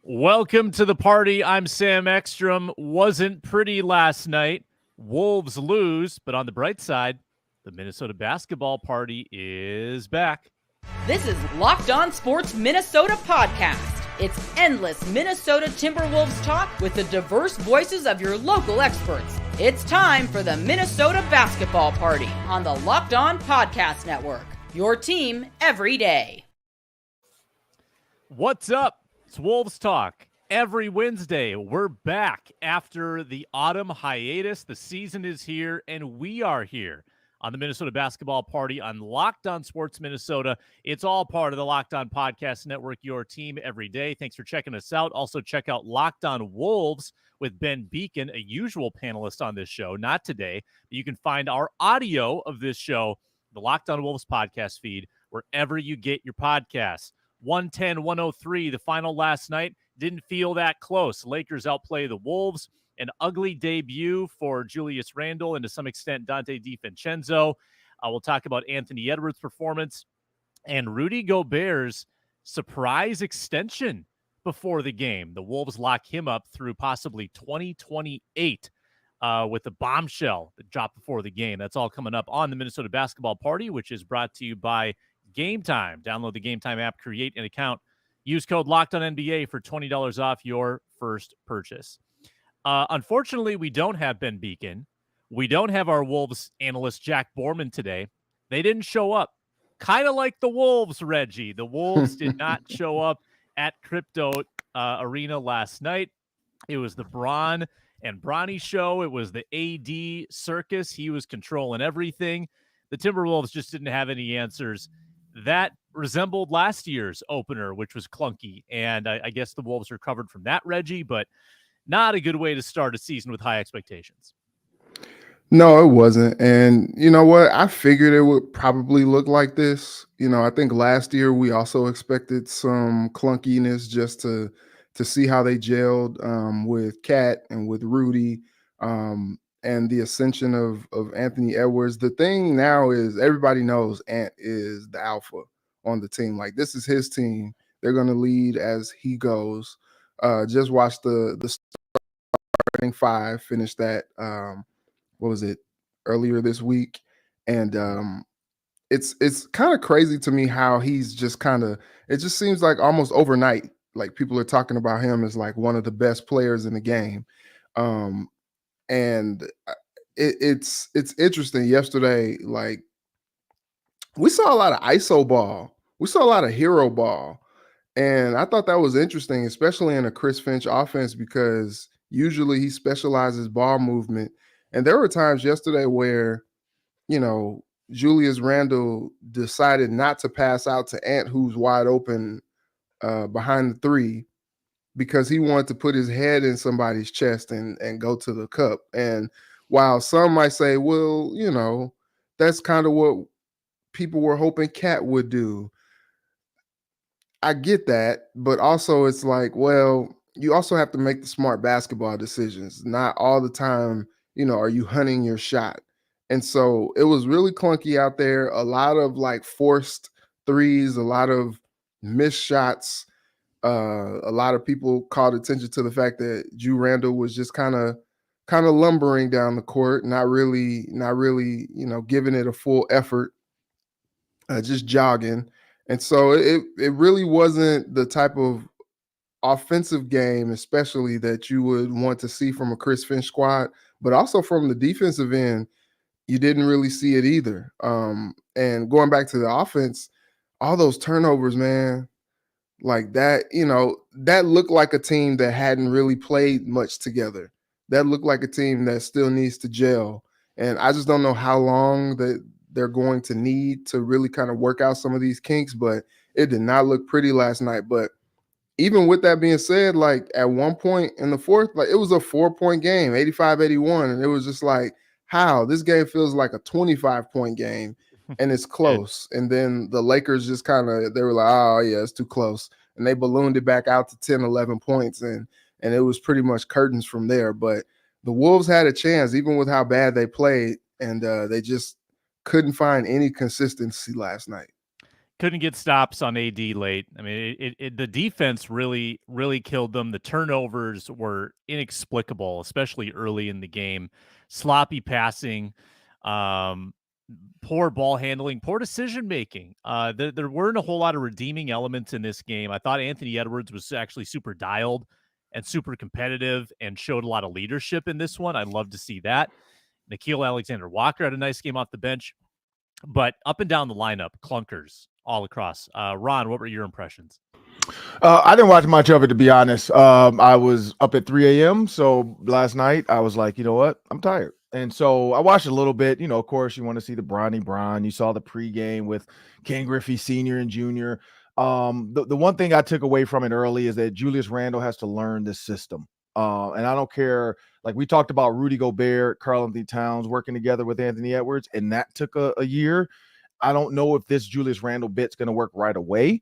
Welcome to the party. I'm Sam Ekstrom. Wasn't pretty last night. Wolves lose, but on the bright side, the Minnesota basketball party is back. This is Locked On Sports Minnesota podcast. It's endless Minnesota Timberwolves talk with the diverse voices of your local experts. It's time for the Minnesota basketball party on the Locked On Podcast Network. Your team every day. What's up? It's Wolves Talk. Every Wednesday, we're back after the autumn hiatus. The season is here, and we are here on the Minnesota Basketball Party on Locked On Sports Minnesota. It's all part of the Locked On Podcast Network, your team every day. Thanks for checking us out. Also, check out Locked On Wolves with Ben Beacon, a usual panelist on this show. Not today, but you can find our audio of this show, the Locked On Wolves podcast feed, wherever you get your podcasts. 110-103, the final last night. Didn't feel that close. Lakers outplay the Wolves. An ugly debut for Julius Randle and to some extent Donte DiVincenzo. We'll talk about Anthony Edwards' performance and Rudy Gobert's surprise extension before the game. The Wolves lock him up through possibly 2028 with a bombshell that dropped before the game. That's all coming up on the Minnesota Basketball Party, which is brought to you by Game Time. Download the Game Time app, create an account, use code LOCKEDONNBA for $20 off your first purchase. Unfortunately, we don't have Ben Beacon. We don't have our Wolves analyst, Jack Borman, today. They didn't show up. Kind of like the Wolves, Reggie. The Wolves did not show up at Crypto Arena last night. It was the Bron and Bronny show. It was the AD circus. He was controlling everything. The Timberwolves just didn't have any answers. That resembled last year's opener, which was clunky. And I guess the Wolves recovered from that, Reggie, but not a good way to start a season with high expectations. No, it wasn't. And you know what? I figured it would probably look like this. I think last year we also expected some clunkiness just to see how they gelled with Cat and with Rudy and the ascension of Anthony Edwards. The thing now is everybody knows Ant is the alpha on the team. Like, this is his team. They're going to lead as he goes. Just watch the starting five finish that. What was it, earlier this week? And it's kind of crazy to me how he's just it just seems like almost overnight, like people are talking about him as like one of the best players in the game. And it's interesting. Yesterday, like, we saw a lot of ISO ball. We saw a lot of hero ball. And I thought that was interesting, especially in a Chris Finch offense, because usually he specializes ball movement. And there were times yesterday where, Julius Randle decided not to pass out to Ant, who's wide open behind the three, because he wanted to put his head in somebody's chest and go to the cup. And while some might say, well, that's kind of what people were hoping Cat would do, I get that. But also it's like, well, you also have to make the smart basketball decisions. Not all the time, are you hunting your shot? And so it was really clunky out there. A lot of like forced threes, a lot of missed shots. A lot of people called attention to the fact that Ju Randle was just kind of lumbering down the court, not really, giving it a full effort, just jogging. And so it really wasn't the type of offensive game, especially that you would want to see from a Chris Finch squad, but also from the defensive end, you didn't really see it either. And going back to the offense, all those turnovers, man, like that, that looked like a team that hadn't really played much together. That looked like a team that still needs to gel. And I just don't know how long that they're going to need to really kind of work out some of these kinks, but it did not look pretty last night. But even with that being said, like at one point in the fourth, like it was a 4-point game, 85-81. And it was just like, how this game feels like a 25-point game and it's close. And then the Lakers just they were like, oh yeah, it's too close. And they ballooned it back out to 10, 11 points. And it was pretty much curtains from there. But the Wolves had a chance, even with how bad they played. And they just couldn't find any consistency last night. Couldn't get stops on AD late. I mean, the defense really, really killed them. The turnovers were inexplicable, especially early in the game. Sloppy passing, um, poor ball handling, poor decision making. There weren't a whole lot of redeeming elements in this game. I thought Anthony Edwards was actually super dialed and super competitive and showed a lot of leadership in this one. I'd love to see that. Nickeil Alexander-Walker had a nice game off the bench. But up and down the lineup, clunkers all across. Ron, what were your impressions? I didn't watch much of it, to be honest. I was up at 3 a.m. So last night I was like, you know what? I'm tired. And so I watched a little bit. Of course, you want to see the Bronny Bron. You saw the pregame with Ken Griffey Sr. and Jr. The one thing I took away from it early is that Julius Randle has to learn this system. And I don't care. Like we talked about Rudy Gobert, Karl-Anthony Towns working together with Anthony Edwards, and that took a year. I don't know if this Julius Randle bit's going to work right away.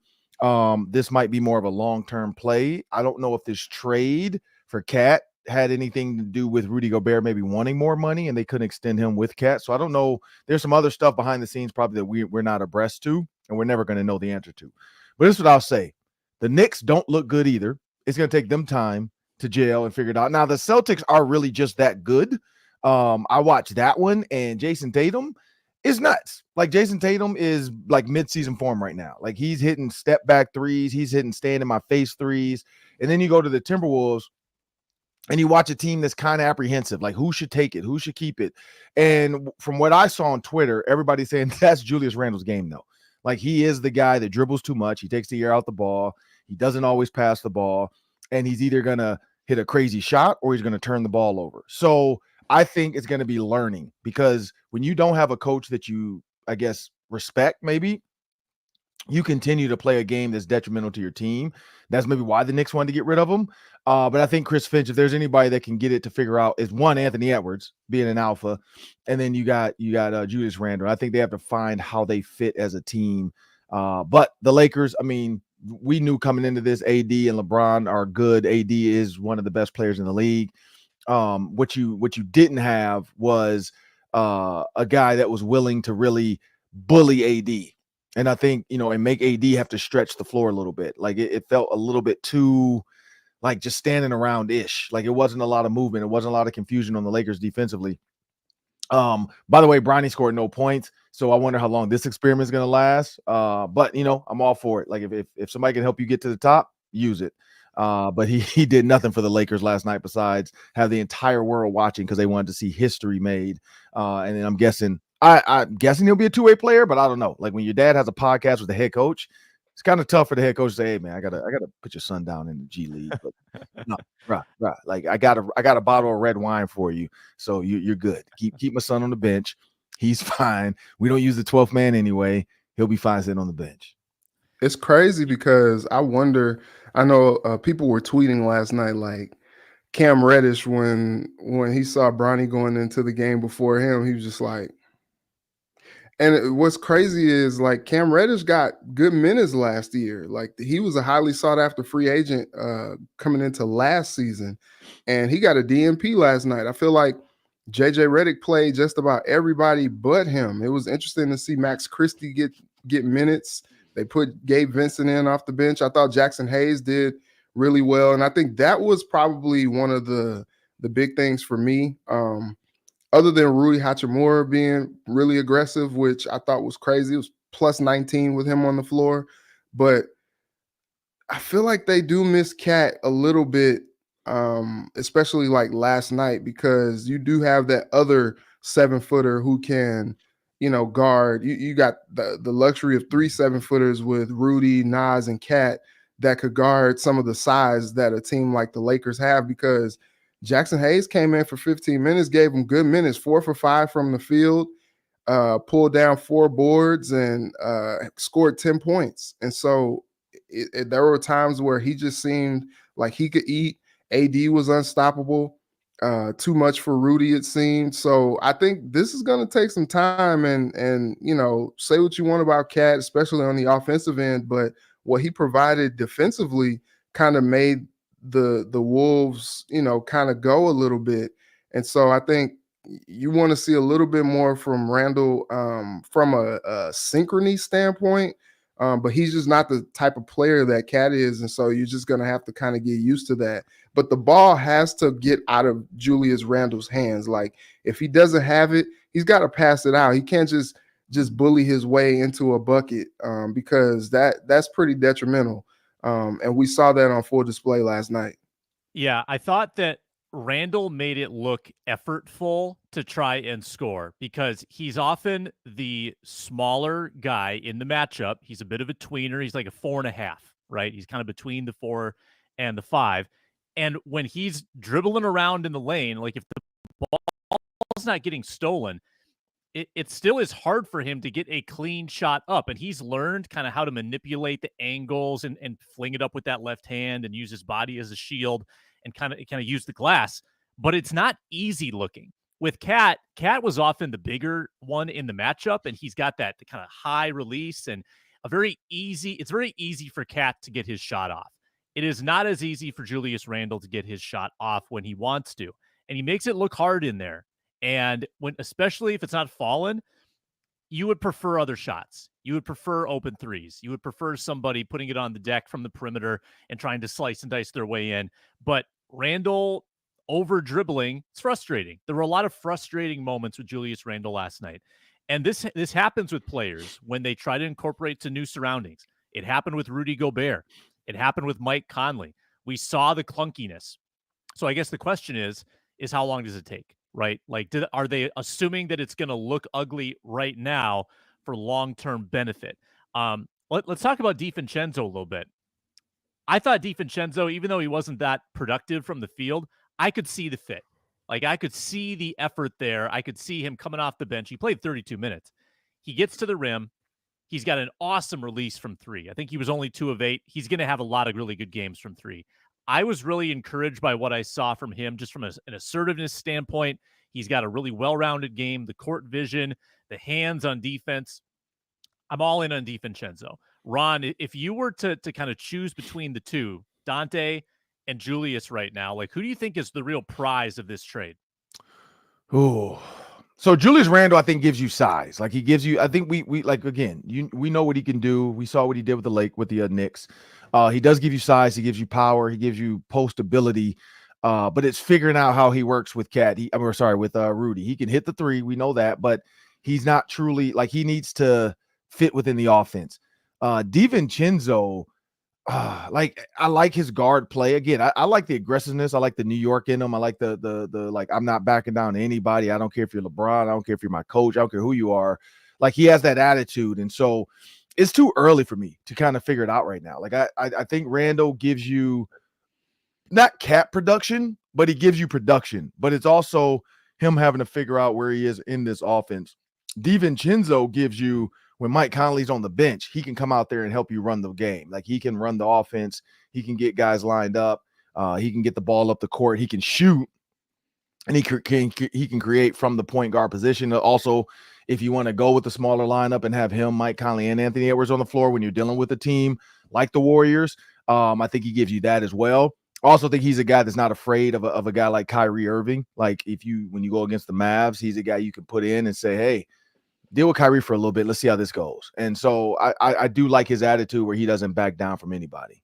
This might be more of a long-term play. I don't know if this trade for Cat had anything to do with Rudy Gobert maybe wanting more money and they couldn't extend him with Cat. So I don't know. There's some other stuff behind the scenes probably that we're not abreast to, and we're never going to know the answer to. But this is what I'll say. The Knicks don't look good either. It's going to take them time to jail and figure it out. Now, the Celtics are really just that good. I watched that one, and Jason Tatum is nuts. Like Jason Tatum is like mid-season form right now. Like he's hitting step back threes. He's hitting stand in my face threes. And then you go to the Timberwolves and you watch a team that's kind of apprehensive. Like who should take it? Who should keep it? And from what I saw on Twitter, everybody's saying that's Julius Randle's game though. Like he is the guy that dribbles too much. He takes the air out the ball. He doesn't always pass the ball. And he's either going to hit a crazy shot or he's going to turn the ball over. So I think it's going to be learning, because when you don't have a coach that you, I guess, respect, maybe you continue to play a game that's detrimental to your team. That's maybe why the Knicks wanted to get rid of him. But I think Chris Finch, if there's anybody that can get it to figure out, is one, Anthony Edwards being an alpha, and then you got Julius Randle. I think they have to find how they fit as a team. But the Lakers, I mean, we knew coming into this, AD and LeBron are good. AD is one of the best players in the league. What you didn't have was a guy that was willing to really bully AD. And I think, and make AD have to stretch the floor a little bit. Like it felt a little bit too like just standing around ish. Like it wasn't a lot of movement. It wasn't a lot of confusion on the Lakers defensively. By the way, Bronny scored no points. So I wonder how long this experiment is going to last. But I'm all for it. Like if somebody can help you get to the top, use it. But he did nothing for the Lakers last night besides have the entire world watching because they wanted to see history made. And then I'm guessing he'll be a two-way player, but I don't know. Like when your dad has a podcast with the head coach, it's kind of tough for the head coach to say, "Hey man, I gotta put your son down in the G League." But no, right. Like I got a bottle of red wine for you, so you're good. Keep my son on the bench. He's fine. We don't use the 12th man anyway. He'll be fine sitting on the bench. It's crazy because I wonder. I know people were tweeting last night like Cam Reddish when he saw Bronny going into the game before him, he was just like. And what's crazy is like Cam Reddish got good minutes last year. Like he was a highly sought after free agent coming into last season, and he got a DNP last night. I feel like JJ Redick played just about everybody but him. It was interesting to see Max Christie get minutes. They put Gabe Vincent in off the bench. I thought Jackson Hayes did really well, and I think that was probably one of the big things for me. Other than Rui Hachimura being really aggressive, which I thought was crazy. It was plus 19 with him on the floor. But I feel like they do miss Cat a little bit, especially like last night, because you do have that other 7-footer who can, guard. You got the luxury of 3 7-footers with Rudy, Nas, and Cat that could guard some of the size that a team like the Lakers have, because Jackson Hayes came in for 15 minutes, gave him good minutes, 4 for 5 from the field, pulled down 4 boards, and scored 10 points. And so there were times where he just seemed like he could eat. AD was unstoppable. Too much for Rudy, it seemed. So I think this is going to take some time, and say what you want about Cat, especially on the offensive end, but what he provided defensively kind of made the Wolves, kind of go a little bit. And so I think you want to see a little bit more from Randle from a synchrony standpoint. But he's just not the type of player that Cat is. And so you're just going to have to kind of get used to that. But the ball has to get out of Julius Randle's hands. Like, if he doesn't have it, he's got to pass it out. He can't just bully his way into a bucket because that's pretty detrimental. And we saw that on full display last night. Yeah, I thought that Randle made it look effortful to try and score because he's often the smaller guy in the matchup. He's a bit of a tweener. He's like a 4.5, right? He's kind of between the 4 and the 5. And when he's dribbling around in the lane, like if the ball's not getting stolen, it still is hard for him to get a clean shot up. And he's learned kind of how to manipulate the angles and fling it up with that left hand and use his body as a shield and kind of use the glass. But it's not easy looking. With Cat was often the bigger one in the matchup, and he's got that kind of high release and it's very easy for Cat to get his shot off. It is not as easy for Julius Randle to get his shot off when he wants to. And he makes it look hard in there. And especially if it's not fallen, you would prefer other shots. You would prefer open threes. You would prefer somebody putting it on the deck from the perimeter and trying to slice and dice their way in. But Randle over dribbling, it's frustrating. There were a lot of frustrating moments with Julius Randle last night. And this happens with players when they try to incorporate to new surroundings. It happened with Rudy Gobert. It happened with Mike Conley. We saw the clunkiness. So I guess the question is how long does it take? Right? Like, are they assuming that it's going to look ugly right now for long-term benefit? Let's talk about DiVincenzo a little bit. I thought DiVincenzo, even though he wasn't that productive from the field, I could see the fit. Like, I could see the effort there. I could see him coming off the bench. He played 32 minutes. He gets to the rim. He's got an awesome release from 3. I think he was only 2 of 8. He's going to have a lot of really good games from 3. I was really encouraged by what I saw from him just from an assertiveness standpoint. He's got a really well-rounded game, the court vision, the hands on defense. I'm all in on DiVincenzo. Ron, if you were to kind of choose between the two, Donte and Julius right now, like, who do you think is the real prize of this trade? Oh, so Julius Randle, I think, gives you size. Like, he gives you, I think we like, again, we know what he can do. We saw what he did with the Knicks. He does give you size. He gives you power. He gives you post ability. But it's figuring out how he works with with Rudy. He can hit the 3. We know that, but he's not truly, like, he needs to fit within the offense. DiVincenzo, like, I like his guard play. Again, I like the aggressiveness. I like the New York in him. I like the like, I'm not backing down to anybody. I don't care if you're LeBron. I don't care if you're my coach. I don't care who you are. Like, he has that attitude. And so it's too early for me to kind of figure it out right now. Like, I think Randle gives you not Cat production, but he gives you production. But it's also him having to figure out where he is in this offense. DiVincenzo gives you, when Mike Conley's on the bench, he can come out there and help you run the game. Like, he can run the offense. He can get guys lined up. He can get the ball up the court. He can shoot. And he can create from the point guard position. Also, if you want to go with the smaller lineup and have him, Mike Conley, and Anthony Edwards on the floor when you're dealing with a team like the Warriors, I think he gives you that as well. I also think he's a guy that's not afraid of a guy like Kyrie Irving. Like, when you go against the Mavs, he's a guy you can put in and say, hey, deal with Kyrie for a little bit. Let's see how this goes. And so I do like his attitude where he doesn't back down from anybody.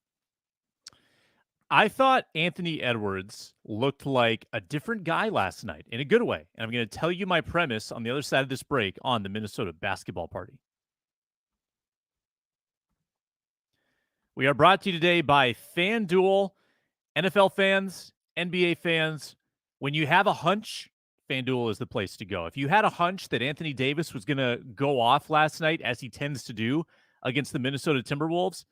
I thought Anthony Edwards looked like a different guy last night in a good way. And I'm going to tell you my premise on the other side of this break on the Minnesota Basketball Party. We are brought to you today by FanDuel. NFL fans, NBA fans, when you have a hunch, FanDuel is the place to go. If you had a hunch that Anthony Davis was going to go off last night, as he tends to do against the Minnesota Timberwolves,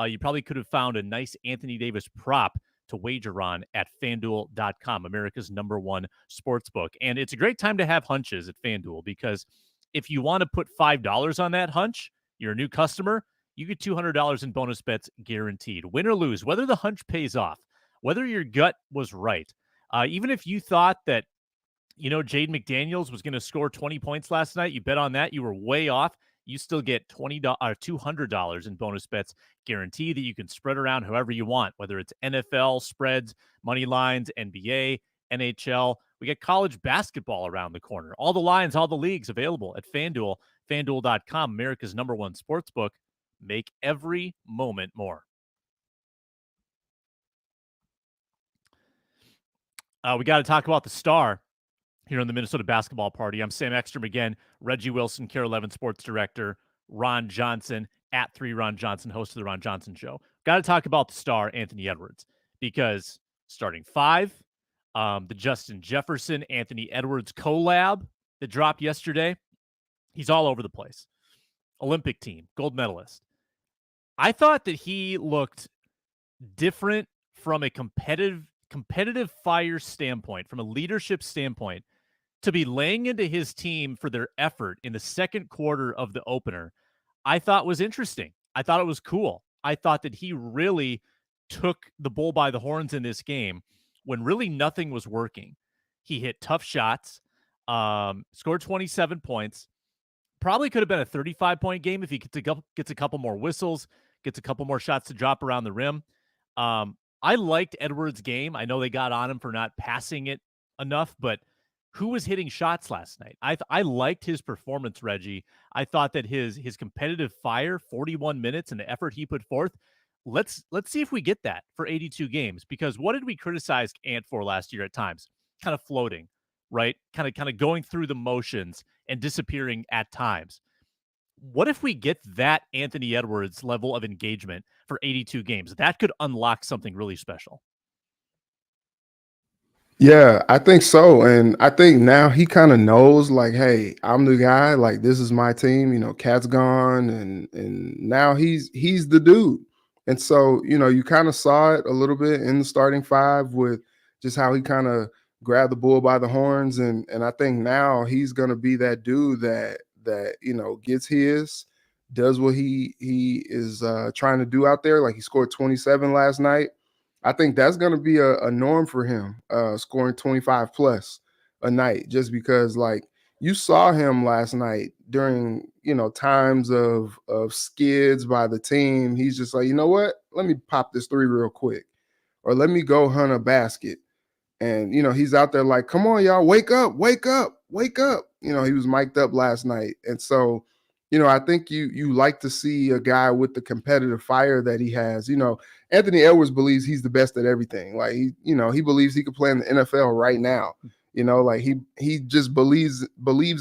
you probably could have found a nice Anthony Davis prop to wager on at FanDuel.com, America's #1 sportsbook. And it's a great time to have hunches at FanDuel because if you want to put $5 on that hunch, you're a new customer, you get $200 in bonus bets guaranteed. Win or lose, whether the hunch pays off, whether your gut was right. Even if you thought that, Jaden McDaniels was going to score 20 points last night, you bet on that, you were way off. You still get $200 in bonus bets guaranteed that you can spread around however you want, whether it's NFL spreads, money lines, NBA, NHL. We got college basketball around the corner. All the lines, all the leagues available at FanDuel, FanDuel.com, America's #1 sportsbook. make every moment more. We got to talk about the star here on the Minnesota Basketball Party. I'm Sam Ekstrom again, Reggie Wilson, KARE 11 Sports Director, Ron Johnson, at 3 Ron Johnson, host of the Ron Johnson Show. Got to talk about the star, Anthony Edwards, because starting 5, the Justin Jefferson, Anthony Edwards collab that dropped yesterday, he's all over the place. Olympic team, gold medalist. I thought that he looked different from a competitive fire standpoint, from a leadership standpoint, to be laying into his team for their effort in the second quarter of the opener. I thought was interesting. I thought it was cool. I thought that he really took the bull by the horns in this game when really nothing was working. He hit tough shots, scored 27 points. Probably could have been a 35-point game if he gets a couple more whistles, gets a couple more shots to drop around the rim. I liked Edwards' game. I know they got on him for not passing it enough, but who was hitting shots last night? I liked his performance, Reggie. I thought that his competitive fire, 41 minutes, and the effort he put forth, let's see if we get that for 82 games. Because what did we criticize Ant for last year at times? Kind of floating, right? Kind of going through the motions and disappearing at times. What if we get that Anthony Edwards level of engagement for 82 games? That could unlock something really special. Yeah, I think so. And I think now he kind of knows, like, hey, I'm the guy, like this is my team, Cat's gone, and now he's the dude. And so, you kind of saw it a little bit in the starting 5 with just how he kind of grabbed the bull by the horns. And I think now he's gonna be that dude that gets his, does what he is trying to do out there. Like he scored 27 last night. I think that's going to be a norm for him, scoring 25 plus a night, just because like you saw him last night during, times of skids by the team. He's just like, you know what? Let me pop this 3 real quick, or let me go hunt a basket. And, he's out there like, come on, y'all, wake up, wake up, wake up. He was mic'd up last night. And so, I think you like to see a guy with the competitive fire that he has. Anthony Edwards believes he's the best at everything. Like he believes he could play in the NFL right now. Like he just believes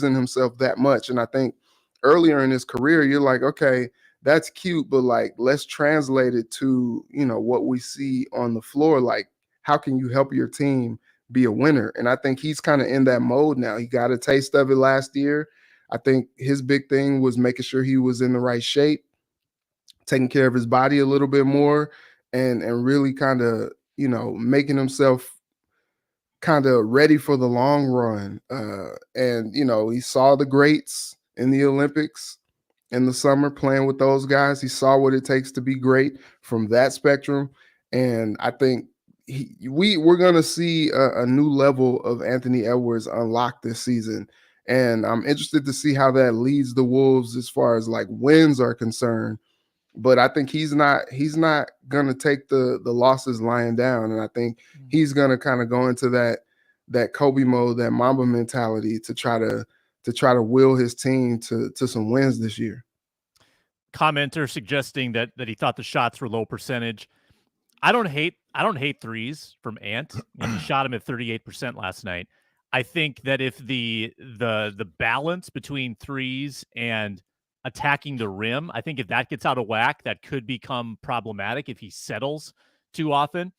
in himself that much. And I think earlier in his career, you're like, okay, that's cute, but like let's translate it to what we see on the floor. Like, how can you help your team be a winner? And I think he's kind of in that mode now. He got a taste of it last year. I think his big thing was making sure he was in the right shape, taking care of his body a little bit more, and really kind of, making himself kind of ready for the long run. And he saw the greats in the Olympics in the summer playing with those guys. He saw what it takes to be great from that spectrum. And I think we're going to see a new level of Anthony Edwards unlock this season. And I'm interested to see how that leads the Wolves as far as like wins are concerned. But I think he's not going to take the losses lying down. And I think he's going to kind of go into that Kobe mode, that Mamba mentality to try to will his team to some wins this year. Commenter suggesting that he thought the shots were low percentage. I don't hate threes from Ant. He shot him at 38% last night. I think that if the balance between threes and attacking the rim, I think if that gets out of whack, that could become problematic if he settles too often.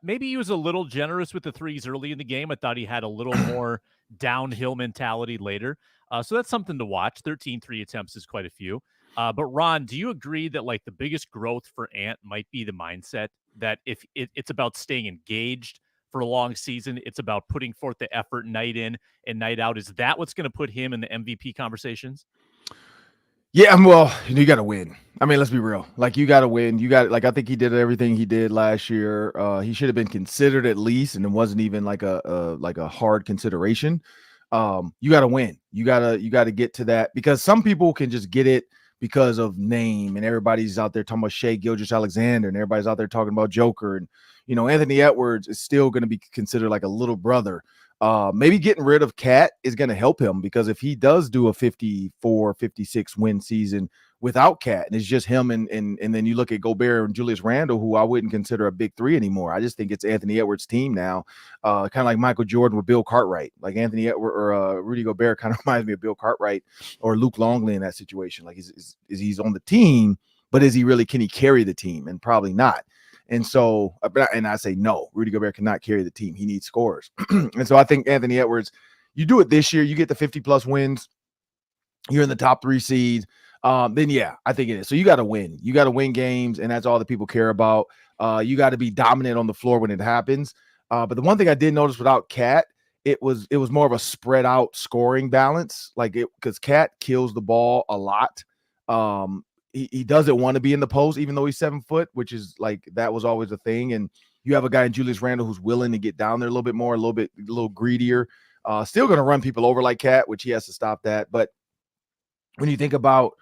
Maybe he was a little generous with the threes early in the game. I thought he had a little more downhill mentality later. So that's something to watch. 13 3 attempts is quite a few. But Ron, do you agree that like the biggest growth for Ant might be the mindset that if it's about staying engaged for a long season, it's about putting forth the effort night in and night out? Is that what's going to put him in the MVP conversations? Yeah, well, you got to win. I mean, let's be real. Like, you got to win. I think he did everything he did last year. He should have been considered at least, and it wasn't even like a hard consideration. You got to win. You got to get to that, because some people can just get it because of name, and everybody's out there talking about Shai Gilgeous-Alexander, and everybody's out there talking about Joker, and Anthony Edwards is still going to be considered like a little brother. Maybe getting rid of Cat is going to help him, because if he does do a 54, 56 win season without Cat, and it's just him and then you look at Gobert and Julius Randle, who I wouldn't consider a big three anymore. I just think it's Anthony Edwards' team now, kind of like Michael Jordan with Bill Cartwright. Like Anthony Edwards or Rudy Gobert kind of reminds me of Bill Cartwright or Luke Longley in that situation. Like he's on the team, but can he carry the team? And probably not. And so, and I say no, Rudy Gobert cannot carry the team. He needs scorers. And so I think Anthony Edwards, you do it this year, you get the 50+ wins, you're in the top 3 seeds. Then yeah, I think it is. So you got to win. You got to win games, and that's all that people care about. You got to be dominant on the floor when it happens. But the one thing I did notice without Cat, it was more of a spread out scoring balance, because Cat kills the ball a lot. He doesn't want to be in the post, even though he's 7 foot, which is like that was always a thing. And you have a guy in Julius Randle who's willing to get down there a little bit more, a little greedier. Still going to run people over like Cat, which he has to stop that. But when you think about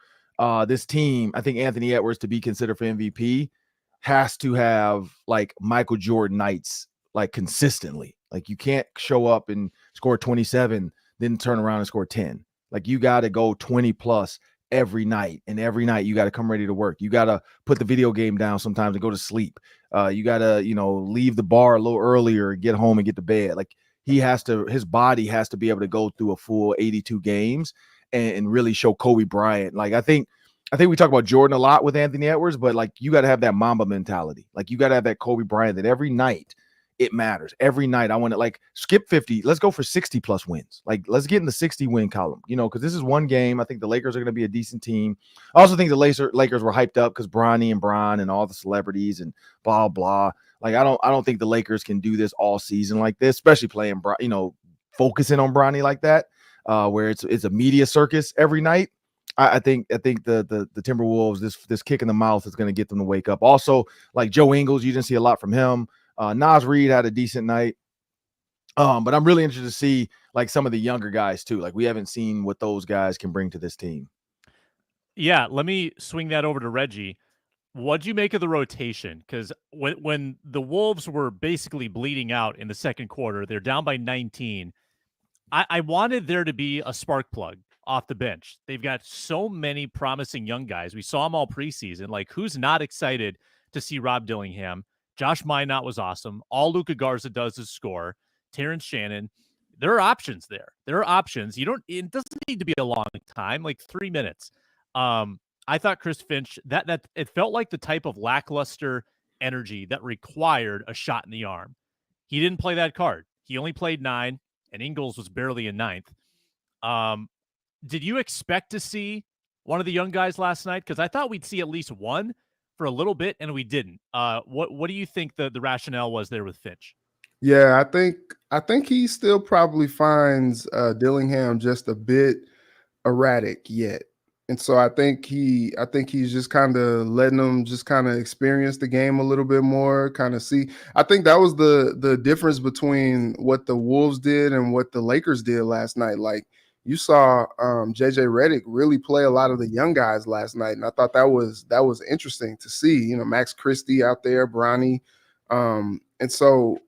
this team, I think Anthony Edwards, to be considered for MVP, has to have like Michael Jordan nights, like consistently. Like you can't show up and score 27, then turn around and score 10. Like you got to go 20+ every night, and every night you got to come ready to work. You got to put the video game down sometimes and go to sleep. You got to, leave the bar a little earlier and get home and get to bed. Like his body has to be able to go through a full 82 games and really show Kobe Bryant. Like I think we talk about Jordan a lot with Anthony Edwards, but like you got to have that Mamba mentality. Like you got to have that Kobe Bryant, that every night it matters. Every night I want to skip 50. Let's go for 60+ wins. Like let's get in the 60 win column, because this is one game. I think the Lakers are going to be a decent team. I also think the Lakers were hyped up because Bronny and Bron and all the celebrities and blah, blah. Like I don't think the Lakers can do this all season like this, especially playing, focusing on Bronny like that. Where it's a media circus every night. I think the Timberwolves, this kick in the mouth is going to get them to wake up. Also, like Joe Ingles, you didn't see a lot from him. Naz Reid had a decent night. But I'm really interested to see like some of the younger guys too. Like we haven't seen what those guys can bring to this team. Yeah, let me swing that over to Reggie. What'd you make of the rotation? Because when the Wolves were basically bleeding out in the second quarter, they're down by 19. I wanted there to be a spark plug off the bench. They've got so many promising young guys. We saw them all preseason. Like, who's not excited to see Rob Dillingham? Josh Minot was awesome. All Luka Garza does is score. Terrence Shannon. There are options there. There are options. It doesn't need to be a long time, like 3 minutes. I thought Chris Finch, that it felt like the type of lackluster energy that required a shot in the arm. He didn't play that card. He only played 9. And Ingles was barely in 9th. Did you expect to see one of the young guys last night? Because I thought we'd see at least one for a little bit, and we didn't. What do you think the rationale was there with Finch? Yeah, I think he still probably finds Dillingham just a bit erratic yet. And so I think he's just kind of letting them just kind of experience the game a little bit more, kind of see. I think that was the difference between what the Wolves did and what the Lakers did last night. Like you saw JJ Redick really play a lot of the young guys last night, and I thought that was interesting to see. Max Christie out there, Bronny, and so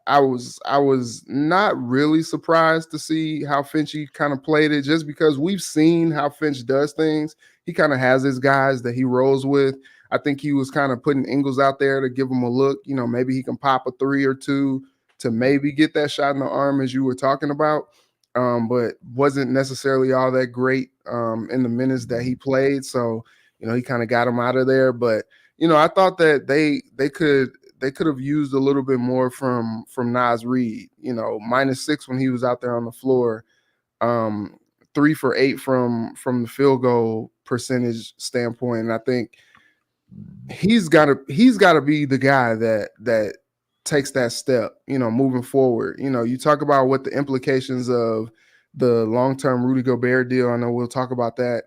I was not really surprised to see how Finchy kind of played it, just because we've seen how Finch does things. He kind of has his guys that he rolls with. I think he was kind of putting Ingles out there to give him a look. Maybe he can pop a 3 or 2 to maybe get that shot in the arm, as you were talking about, but wasn't necessarily all that great in the minutes that he played. So, he kind of got him out of there. But, I thought that they could have used a little bit more from Naz Reid, -6 when he was out there on the floor, 3 for 8 from the field goal percentage standpoint. And I think he's got to be the guy that takes that step, moving forward. You talk about what the implications of the long-term Rudy Gobert deal, I know we'll talk about that,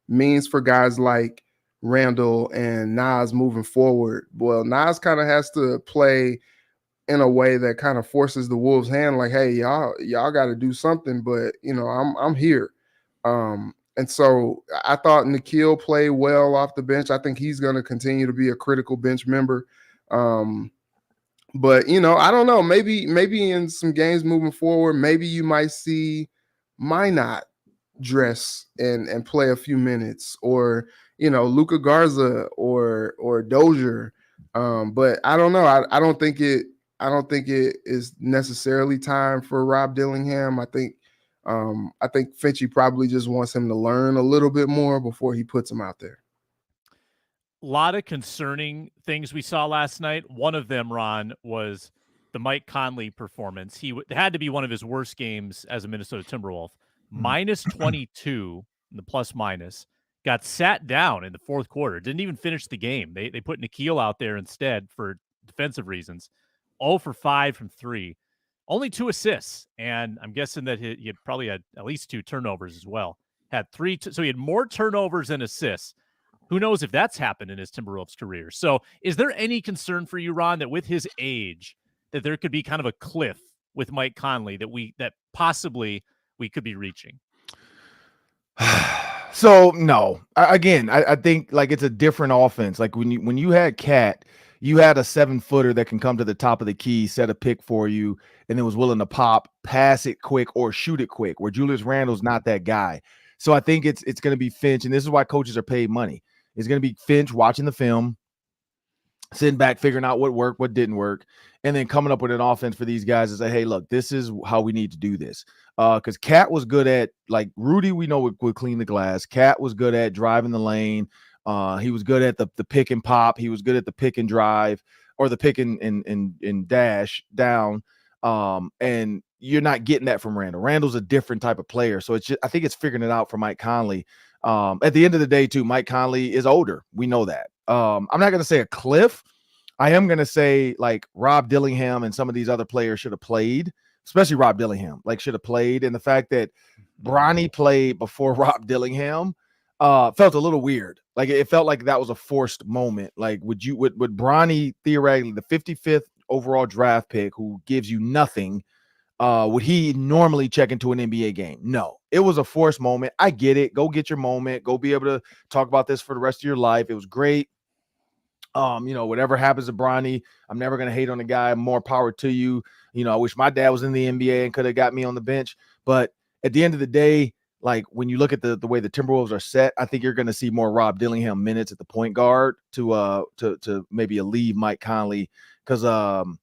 means for guys like Randle and Naz moving forward. Well, Naz kind of has to play in a way that kind of forces the Wolves' hand, like, hey, y'all got to do something, but I'm here. And so I thought Nikhil played well off the bench. I think he's going to continue to be a critical bench member. But I don't know. Maybe in some games moving forward, maybe you might see Minot dress and play a few minutes, or Luka Garza or Dozier. But I don't know. I don't think it is necessarily time for Rob Dillingham. I think Finchie probably just wants him to learn a little bit more before he puts him out there. A lot of concerning things we saw last night. One of them, Ron, was the Mike Conley performance. He had to be one of his worst games as a Minnesota Timberwolf. Minus 22 in the plus minus. Got sat down in the fourth quarter. Didn't even finish the game. They put Nikhil out there instead for defensive reasons. 0 for 5 from 3. Only 2 assists. And I'm guessing that he probably had at least 2 turnovers as well. Had 3. So he had more turnovers than assists. Who knows if that's happened in his Timberwolves career. So is there any concern for you, Ron, that with his age, that there could be kind of a cliff with Mike Conley that possibly we could be reaching? So no, I think like it's a different offense. Like when you had Cat, you had a 7-footer that can come to the top of the key, set a pick for you, and then was willing to pop, pass it quick, or shoot it quick. Where Julius Randle's not that guy. So I think it's going to be Finch, and this is why coaches are paid money. It's going to be Finch watching the film, sitting back, figuring out what worked, what didn't work, and then coming up with an offense for these guys to say, hey, look, this is how we need to do this. Because Cat was good at, like, Rudy, we know would clean the glass. Cat was good at driving the lane. He was good at the pick and pop. He was good at the pick and drive, or the pick and dash down. And you're not getting that from Randle. Randle's a different type of player. So I think it's figuring it out for Mike Conley. At the end of the day, too, Mike Conley is older. We know that. I'm not going to say a cliff. I am going to say, like, Rob Dillingham and some of these other players should have played, especially Rob Dillingham, should have played. And the fact that Bronny played before Rob Dillingham felt a little weird. Like, it felt like that was a forced moment. Like, would Bronny, theoretically, the 55th overall draft pick who gives you nothing, would he normally check into an NBA game? No, it was a forced moment. I get it. Go get your moment. Go be able to talk about this for the rest of your life. It was great. Whatever happens to Bronny, I'm never going to hate on the guy. More power to you. I wish my dad was in the NBA and could have got me on the bench. But at the end of the day, like, when you look at the way the Timberwolves are set, I think you're going to see more Rob Dillingham minutes at the point guard to maybe alleviate Mike Conley. Because, I'm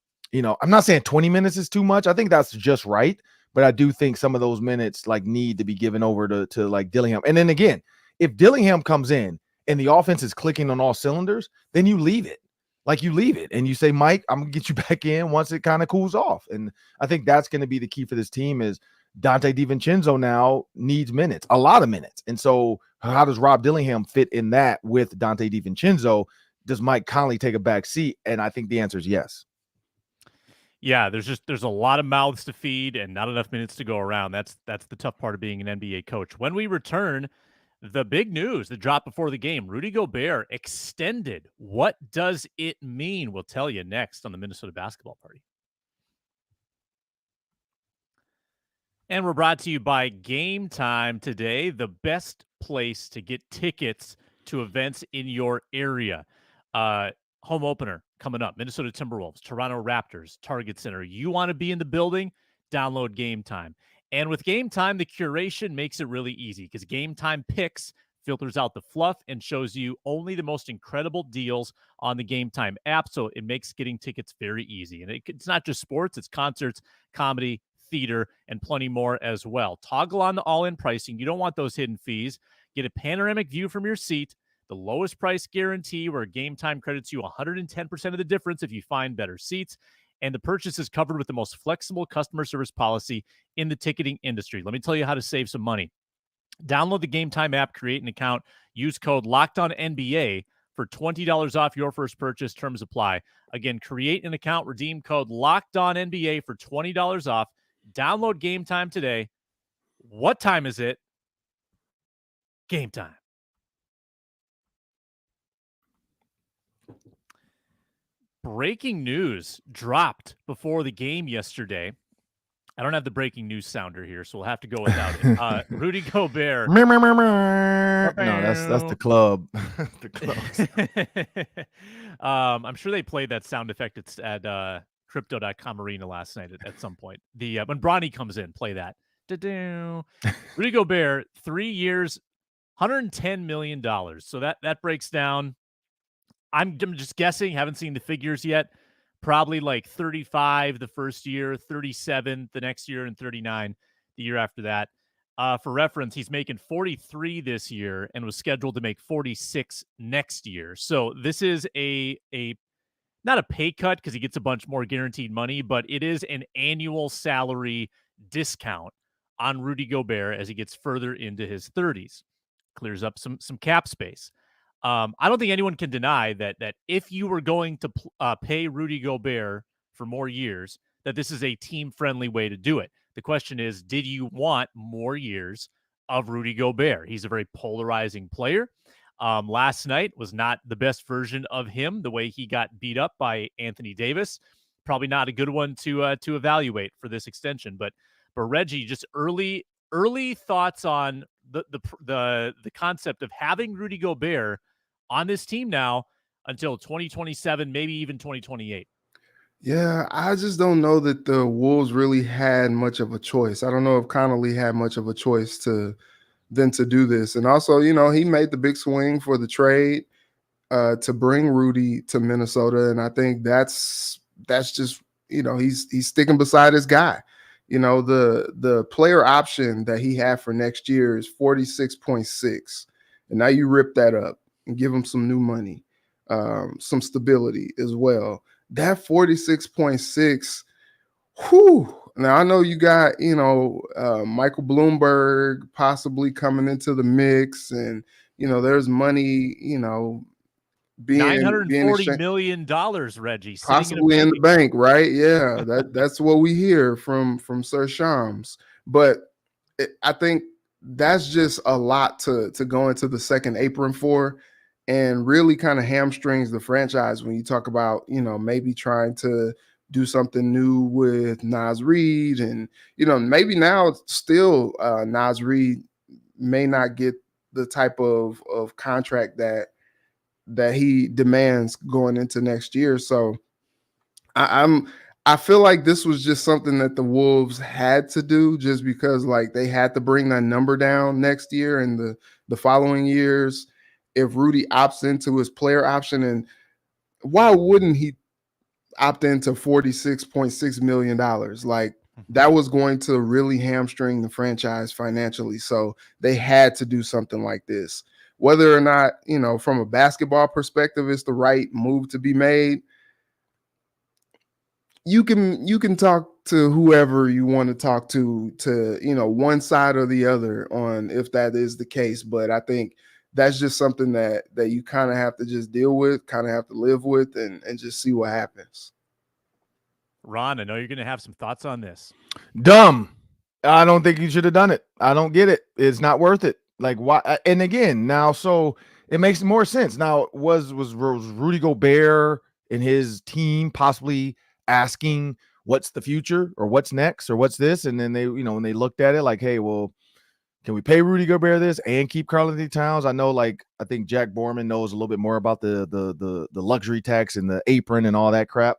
not saying 20 minutes is too much. I think that's just right. But I do think some of those minutes, like, need to be given over to like Dillingham. And then again, if Dillingham comes in and the offense is clicking on all cylinders, then you leave it. Like, you leave it and you say, Mike, I'm going to get you back in once it kind of cools off. And I think that's going to be the key for this team is Donte DiVincenzo now needs minutes, a lot of minutes. And so how does Rob Dillingham fit in that with Donte DiVincenzo? Does Mike Conley take a back seat? And I think the answer is yes. Yeah, there's a lot of mouths to feed and not enough minutes to go around. That's the tough part of being an NBA coach. When we return, the big news that dropped before the game, Rudy Gobert extended. What does it mean? We'll tell you next on the Minnesota Basketball Party. And we're brought to you by Game Time today, the best place to get tickets to events in your area. Home opener coming up, Minnesota Timberwolves, Toronto Raptors, Target Center. You want to be in the building? Download Game Time. And with Game Time, the curation makes it really easy because Game Time picks filters out the fluff and shows you only the most incredible deals on the Game Time app. So it makes getting tickets very easy. And it's not just sports, it's concerts, comedy, theater, and plenty more as well. Toggle on the all-in pricing. You don't want those hidden fees. Get a panoramic view from your seat. The lowest price guarantee, where Game Time credits you 110% of the difference if you find better seats. And the purchase is covered with the most flexible customer service policy in the ticketing industry. Let me tell you how to save some money. Download the Game Time app, create an account, use code LOCKEDONNBA for $20 off your first purchase. Terms apply. Again, create an account, redeem code LOCKEDONNBA for $20 off. Download Game Time today. What time is it? Game time. Breaking news dropped before the game yesterday. I don't have the breaking news sounder here, so we'll have to go without it. Rudy Gobert. No, that's the club. The club. I'm sure they played that sound effect at Crypto.com Arena last night at some point. When Bronny comes in, play that. Rudy Gobert, 3 years, $110 million. So that breaks down. I'm just guessing, haven't seen the figures yet. Probably like 35 the first year, 37 the next year, and 39 the year after that. For reference, he's making 43 this year and was scheduled to make 46 next year. So this is a not a pay cut because he gets a bunch more guaranteed money, but it is an annual salary discount on Rudy Gobert as he gets further into his 30s. Clears up some cap space. I don't think anyone can deny that if you were going to pay Rudy Gobert for more years, that this is a team-friendly way to do it. The question is, did you want more years of Rudy Gobert? He's a very polarizing player. Last night was not the best version of him, the way he got beat up by Anthony Davis. Probably not a good one to evaluate for this extension. But Reggie, just early thoughts on the concept of having Rudy Gobert on this team now until 2027, maybe even 2028. Yeah, I just don't know that the Wolves really had much of a choice. I don't know if Connolly had much of a choice to do this. And also, he made the big swing for the trade to bring Rudy to Minnesota. And I think that's just, he's sticking beside his guy. The player option that he had for next year is 46.6. And now you rip that up and give him some new money, some stability as well. That 46.6, whew. Now I know you got, Michael Bloomberg possibly coming into the mix, and there's money, being $940 million, Reggie, possibly in the bank, right? Yeah, that's what we hear from Sir Shams. But I think that's just a lot to go into the second apron for, and really kind of hamstrings the franchise when you talk about, maybe trying to do something new with Naz Reid. And, maybe now still Naz Reid may not get the type of contract that he demands going into next year. So I feel like this was just something that the Wolves had to do, just because like they had to bring that number down next year and the following years if Rudy opts into his player option. And why wouldn't he opt into $46.6 million? Like, that was going to really hamstring the franchise financially. So they had to do something like this. Whether or not, from a basketball perspective, it's the right move to be made, you can talk to whoever you want to talk to one side or the other on if that is the case. But I think that's just something that you kind of have to just deal with, kind of have to live with, and just see what happens. Ron, I know you're going to have some thoughts on this. Dumb. I don't think you should have done it. I don't get it. It's not worth it. Like, why? And again, now, so it makes more sense. Now, was Rudy Gobert and his team possibly asking what's the future or what's next or what's this? And then they, when they looked at it like, hey, well, can we pay Rudy Gobert this and keep Karl-Anthony Towns? I know, I think Jack Borman knows a little bit more about the luxury tax and the apron and all that crap.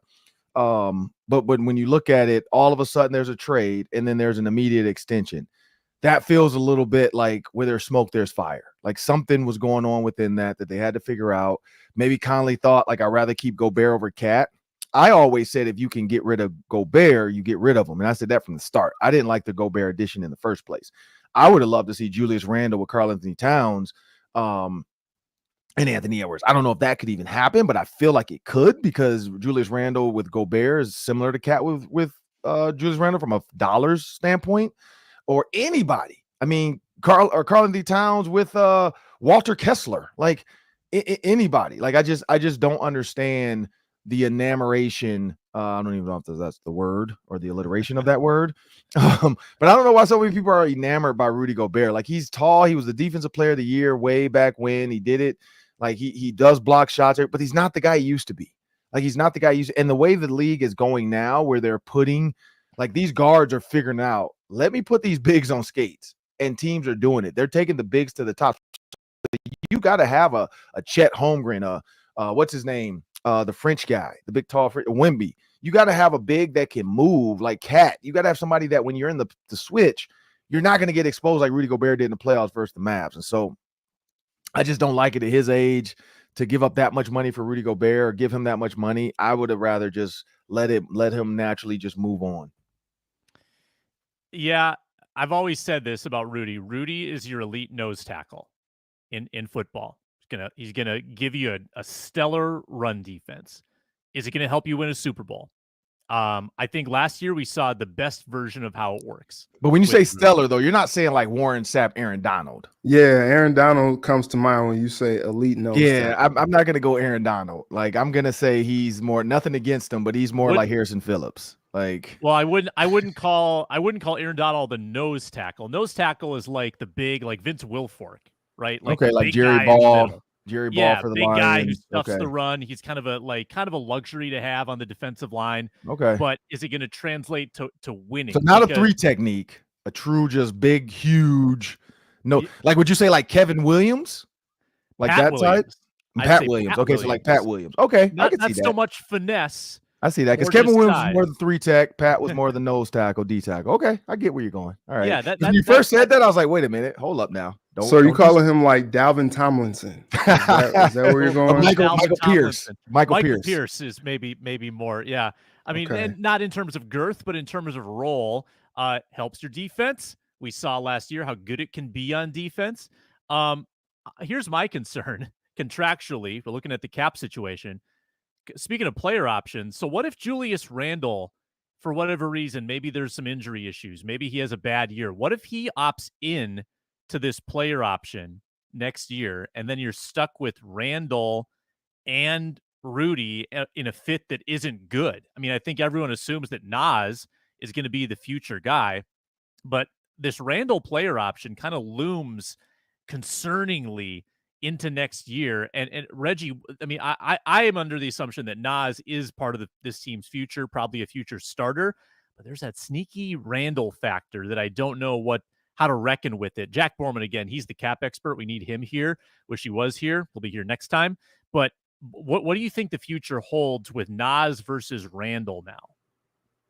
But when you look at it, all of a sudden there's a trade and then there's an immediate extension. That feels a little bit like where there's smoke, there's fire. Like something was going on within that they had to figure out. Maybe Conley thought, I'd rather keep Gobert over Cat. I always said if you can get rid of Gobert, you get rid of him. And I said that from the start. I didn't like the Gobert addition in the first place. I would have loved to see Julius Randle with Karl-Anthony Towns and Anthony Edwards. I don't know if that could even happen, but I feel like it could, because Julius Randle with Gobert is similar to Cat with Julius Randle from a dollars standpoint, or anybody. I mean, Karl-Anthony Towns with Walter Kessler, anybody. I just don't understand the enamoration. I don't even know if that's the word or the alliteration of that word. But I don't know why so many people are enamored by Rudy Gobert. He's tall. He was the defensive player of the year way back when he did it. He does block shots, but he's not the guy he used to be. He's not the guy he used to. And the way the league is going now, where they're putting, these guards are figuring out, let me put these bigs on skates, and teams are doing it. They're taking the bigs to the top. You got to have a Chet Holmgren, what's his name? The French guy, the big tall Wemby. You got to have a big that can move like Cat. You got to have somebody that when you're in the switch, you're not going to get exposed like Rudy Gobert did in the playoffs versus the Mavs. And so I just don't like it at his age to give up that much money for Rudy Gobert or give him that much money. I would have rather just let him naturally just move on. Yeah, I've always said this about Rudy. Rudy is your elite nose tackle in football. He's gonna give you a stellar run defense. Is it gonna help you win a Super Bowl? I think last year we saw the best version of how it works. But when you say stellar, though, you're not saying like Warren Sapp, Aaron Donald. Yeah, Aaron Donald comes to mind when you say elite nose. Yeah, I'm not gonna go Aaron Donald. Like I'm gonna say he's more, nothing against him, but he's more like Harrison Phillips. Like, well, I wouldn't call Aaron Donald the nose tackle. Nose tackle is like the big, like Vince Wilfork, right? Like okay, like Jerry Ball. Jerry Ball for the big Lions. Guy who stuffs the run. He's kind of a luxury to have on the defensive line. Okay, but is it going to translate to winning? So not a 3 technique, a true just big, huge. No, like would you say like Kevin Williams, like Pat that Williams. type? Pat Williams. Okay, so like Pat Williams. Okay, I can see that. Not so much finesse. I see that because Kevin Williams was more the 3 tech. Pat was more the nose tackle, D tackle. Okay, I get where you're going. All right. Yeah, when you first said that, I was like, wait a minute, hold up now. So are you calling him like Dalvin Tomlinson? Is that where you're going? Michael Pierce. Michael Pierce is maybe more. Yeah, I mean, and not in terms of girth, but in terms of role. Helps your defense. We saw last year how good it can be on defense. Here's my concern contractually. We're looking at the cap situation. Speaking of player options, so what if Julius Randle, for whatever reason, maybe there's some injury issues, maybe he has a bad year. What if he opts in to this player option next year, and then you're stuck with Randle and Rudy in a fit that isn't good? I mean, I think everyone assumes that Nas is going to be the future guy, but this Randle player option kind of looms concerningly into next year. And Reggie, I mean, I am under the assumption that Nas is part of this team's future, probably a future starter, but there's that sneaky Randle factor that I don't know how to reckon with it. Jack Borman, again, he's the cap expert. We need him here. Wish he was here. We'll be here next time. But what do you think the future holds with Nas versus Randle now?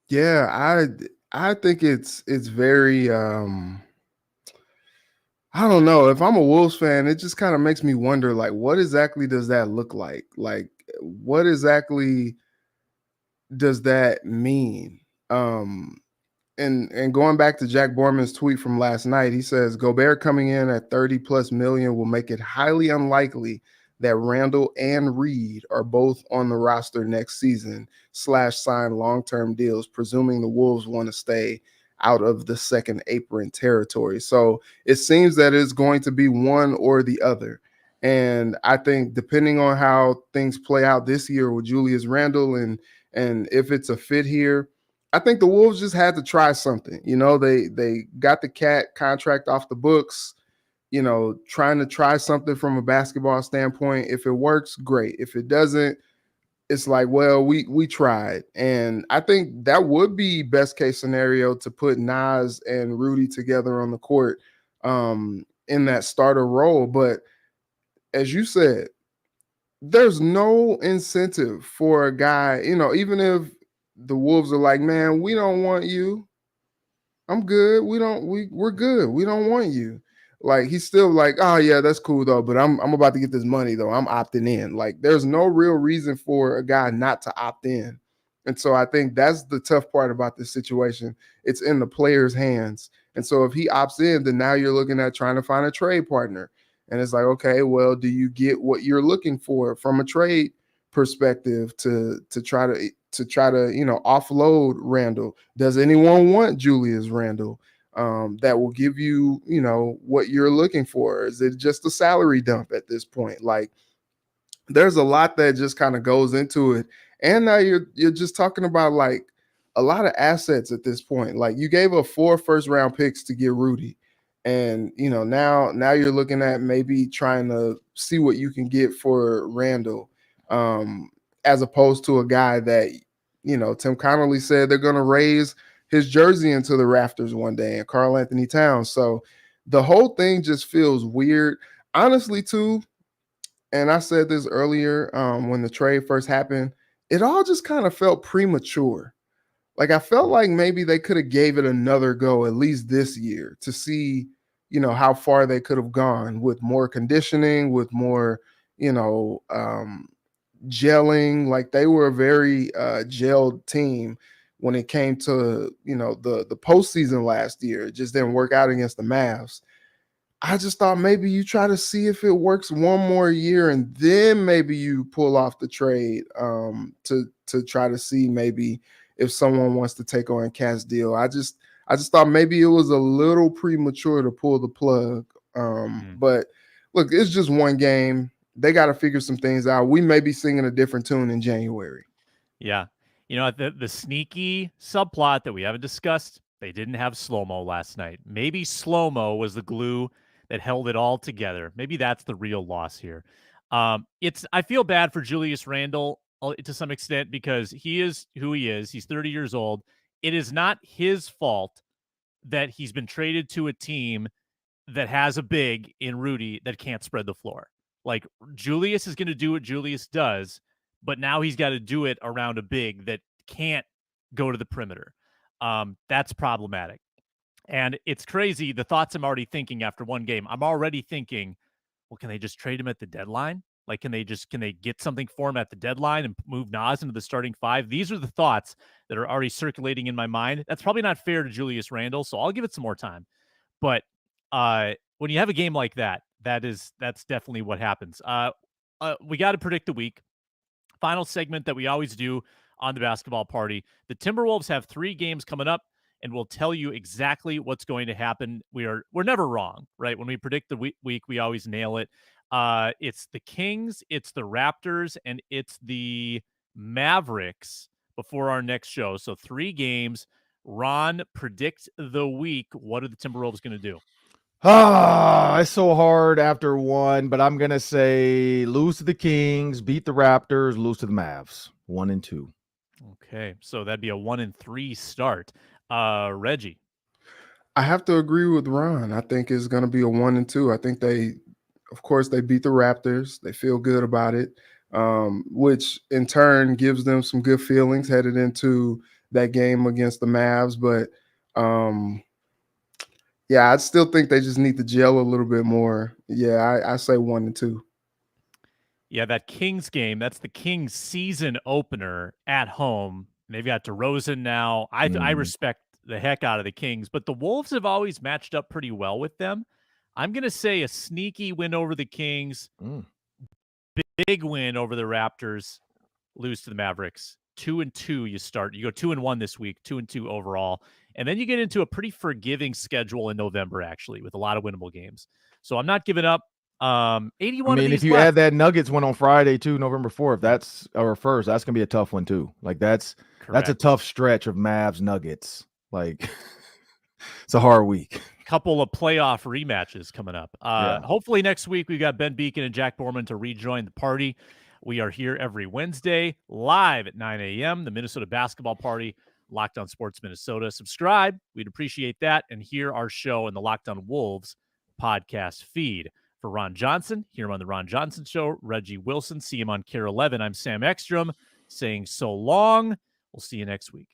Yeah, I think it's very I don't know. If I'm a Wolves fan, it just kind of makes me wonder, like, what exactly does that look like? Like, what exactly does that mean? And going back to Jack Borman's tweet from last night, he says Gobert coming in at 30+ million will make it highly unlikely that Randle and Reed are both on the roster next season / sign long-term deals, presuming the Wolves want to stay out of the second apron territory. So it seems that it's going to be one or the other. And I think depending on how things play out this year with Julius Randle and if it's a fit here, I think the Wolves just had to try something. You know, they got the cat contract off the books, you know, trying to try something from a basketball standpoint. If it works, great. If it doesn't, it's like, well, we tried. And I think that would be best case scenario to put Nas and Rudy together on the court in that starter role. But as you said, there's no incentive for a guy, you know, even if the Wolves are like, man, we don't want you. I'm good. We're good. We don't want you. Like, he's still like, oh yeah, that's cool though, but I'm about to get this money though. I'm opting in. Like, there's no real reason for a guy not to opt in. And so I think that's the tough part about this situation. It's in the player's hands. And so if he opts in, then now you're looking at trying to find a trade partner. And it's like, okay, well, do you get what you're looking for from a trade perspective to try to, you know, offload Randle? Does anyone want Julius Randle? That will give you, you know, what you're looking for? Is it just a salary dump at this point? Like, there's a lot that just kind of goes into it. And now you're just talking about like a lot of assets at this point. Like, you gave up 4 first-round picks to get Rudy. And, you know, now you're looking at maybe trying to see what you can get for Randle, as opposed to a guy that, you know, Tim Connolly said they're going to raise his jersey into the rafters one day, and Karl-Anthony Towns. So the whole thing just feels weird. Honestly, too, and I said this earlier when the trade first happened, it all just kind of felt premature. Like, I felt like maybe they could have gave it another go at least this year to see, how far they could have gone with more conditioning, with more, gelling. Like, they were a very gelled team when it came to, the postseason last year. It just didn't work out against the Mavs. I just thought maybe you try to see if it works one more year and then maybe you pull off the trade to try to see maybe if someone wants to take on Cat's deal. I just thought maybe it was a little premature to pull the plug. But look, it's just one game. They got to figure some things out. We may be singing a different tune in January. Yeah. The sneaky subplot that we haven't discussed, they didn't have slow-mo last night. Maybe slow-mo was the glue that held it all together. Maybe that's the real loss here. I feel bad for Julius Randle to some extent because he is who he is. He's 30 years old. It is not his fault that he's been traded to a team that has a big in Rudy that can't spread the floor. Like, Julius is going to do what Julius does, but now he's got to do it around a big that can't go to the perimeter. That's problematic. And it's crazy, the thoughts I'm already thinking after one game. I'm already thinking, well, can they just trade him at the deadline? Like, can they get something for him at the deadline and move Nas into the starting five? These are the thoughts that are already circulating in my mind. That's probably not fair to Julius Randle, so I'll give it some more time. But when you have a game like that, that's definitely what happens. We got to predict the week. Final segment that we always do on the basketball party. The Timberwolves have 3 games coming up, and we'll tell you exactly what's going to happen. We're never wrong, right? When we predict the week, we always nail it. It's the Kings, it's the Raptors, and it's the Mavericks before our next show. So 3 games. Ron, predict the week. What are the Timberwolves going to do? It's so hard after one, but I'm going to say lose to the Kings, beat the Raptors, lose to the Mavs. 1 and 2. Okay, so that'd be a 1-3 start. Reggie. I have to agree with Ron. I think it's going to be a 1-2. I think of course, they beat the Raptors. They feel good about it, which in turn gives them some good feelings headed into that game against the Mavs. But yeah, I still think they just need to gel a little bit more. Yeah, I say 1-2. Yeah, that Kings game, that's the Kings season opener at home. They've got DeRozan now. I respect the heck out of the Kings, but the Wolves have always matched up pretty well with them. I'm going to say a sneaky win over the Kings, big win over the Raptors, lose to the Mavericks. 2-2 you start. You go 2-1 this week, 2-2 overall. And then you get into a pretty forgiving schedule in November, actually, with a lot of winnable games. So I'm not giving up. 81 I mean, if you add that Nuggets one on Friday too, November 4th, that's our first. That's gonna be a tough one too. Like that's a tough stretch of Mavs Nuggets. Like it's a hard week. Couple of playoff rematches coming up. Hopefully next week we've got Ben Beacon and Jack Borman to rejoin the party. We are here every Wednesday live at 9 a.m. The Minnesota basketball party, Locked On Sports Minnesota. Subscribe. We'd appreciate that. And hear our show in the Locked On Wolves podcast feed. For Ron Johnson, hear him on the Ron Johnson Show. Reggie Wilson, see him on Care 11. I'm Sam Ekstrom saying so long. We'll see you next week.